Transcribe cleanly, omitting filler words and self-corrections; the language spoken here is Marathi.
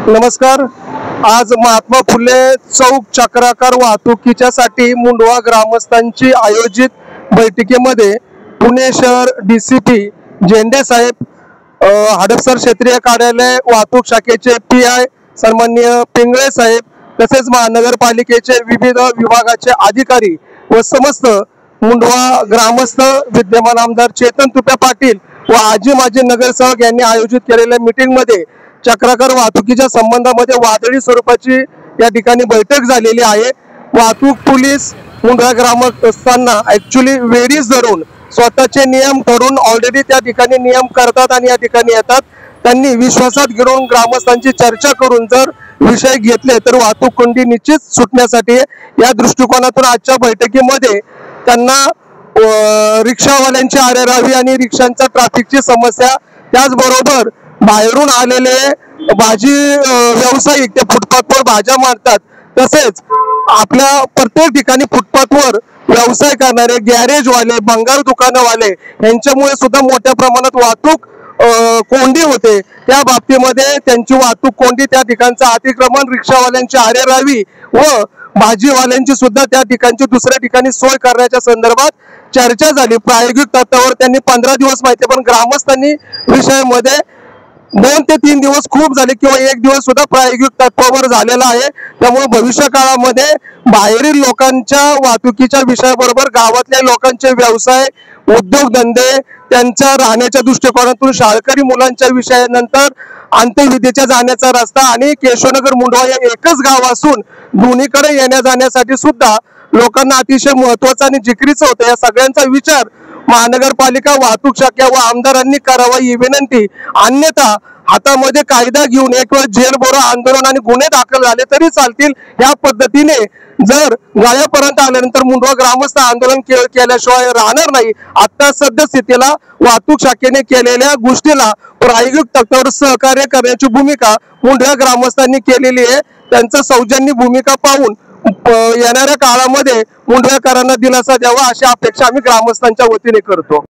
नमस्कार। आज महात्मा फुले चौक चक्राकार वाहतुकीच्यासाठी मुंडवा ग्रामस्थांची आयोजित बैठकीमध्ये पुणे शहर डीसीपी झेंडे साहेब, हडपसर क्षेत्रीय कार्यालय वाहतूक शाखेचे पीआय सन्माननीय पिंगळे साहेब, तसेच महानगरपालिकेचे विविध विभागाचे अधिकारी व समस्त मुंडवा ग्रामस्थ, विद्यमान आमदार चेतन तुपे पाटील व आजी माजी नगरसेवक यांनी आयोजित केलेल्या मीटिंगमध्ये चक्राकार वाहतुकीच्या संबंधामध्ये वादळी स्वरूपाची या ठिकाणी बैठक झालेली आहे। वाहतूक पोलीस मुंडवा ग्रामस्थांना ऍक्च्युअली वेळीच धरून स्वतःचे नियम ठरवून ऑलरेडी त्या ठिकाणी नियम करतात आणि या ठिकाणी येतात। त्यांनी विश्वासात घेऊन ग्रामस्थांची चर्चा करून जर विषय घेतले तर वाहतूक कोंडी निश्चित सुटण्यासाठी या दृष्टिकोनातून आजच्या बैठकीमध्ये त्यांना रिक्षावाल्यांची आरेरावी आणि रिक्षांचा ट्रॅफिकची समस्या, त्याचबरोबर बाहेरून आलेले भाजी व्यावसायिक ते फुटपाथवर भाज्या मारतात, तसेच आपल्या प्रत्येक ठिकाणी फुटपाथवर व्यवसाय करणारे गॅरेजवाले, भंगार दुकानवाले यांच्यामुळे सुद्धा मोठ्या प्रमाणात वाहतूक कोंडी होते। त्या बाबतीमध्ये त्यांची वाहतूक कोंडी, त्या ठिकाणचं अतिक्रमण, रिक्षावाल्यांची आरेरावी व भाजीवाल्यांची सुद्धा त्या ठिकाणची दुसऱ्या ठिकाणी सोय करण्याच्या संदर्भात चर्चा झाली। प्रायोगिक तत्त्वावर त्यांनी 15 दिवस माहिती, पण ग्रामस्थांनी विषयामध्ये 2 ते 3 दिवस खूप झाले किंवा 1 दिवस सुद्धा प्रायोगिक तत्त्वावर झालेला आहे। त्यामुळे भविष्य काळामध्ये बाहेरील लोकांच्या वाहतुकीच्या विषयाबरोबर गावातल्या लोकांचे व्यवसाय, उद्योगधंदे, त्यांच्या राहण्याच्या दृष्टिकोनातून शाळकरी मुलांच्या विषयानंतर अंत्यविधीच्या जाण्याचा रस्ता आणि केशवनगर मुंडवा हे एकच गाव असून दोन्हीकडे येण्या जाण्यासाठी सुद्धा लोकांना अतिशय महत्त्वाचं आणि जिकरीचं होतं। या सगळ्यांचा विचार महानगरपालिका, वाहतूक शाखा व आमदारांनी करावा ही विनंती। अन्यथा हातामध्ये कायदा घेऊन एक वेळ जेरबोरा आंदोलन आणि गुन्हे दाखल झाले तरी चालतील। या पद्धतीने जर गाळ्यापर्यंत आल्यानंतर मुंडवा ग्रामस्थ आंदोलन केल्याशिवाय राहणार नाही। आता सद्यस्थितीला वाहतूक शाखेने केलेल्या गोष्टीला प्रायोगिक तत्त्वावर सहकार्य करण्याची भूमिका मुंडवा ग्रामस्थांनी केलेली आहे। त्यांचं सौजन्य भूमिका पाहून येणाऱ्या काळामध्ये मुंडवेकरांना दिलासा द्यावा अशी अपेक्षा आम्ही ग्रामस्थांच्या वतीने करतो।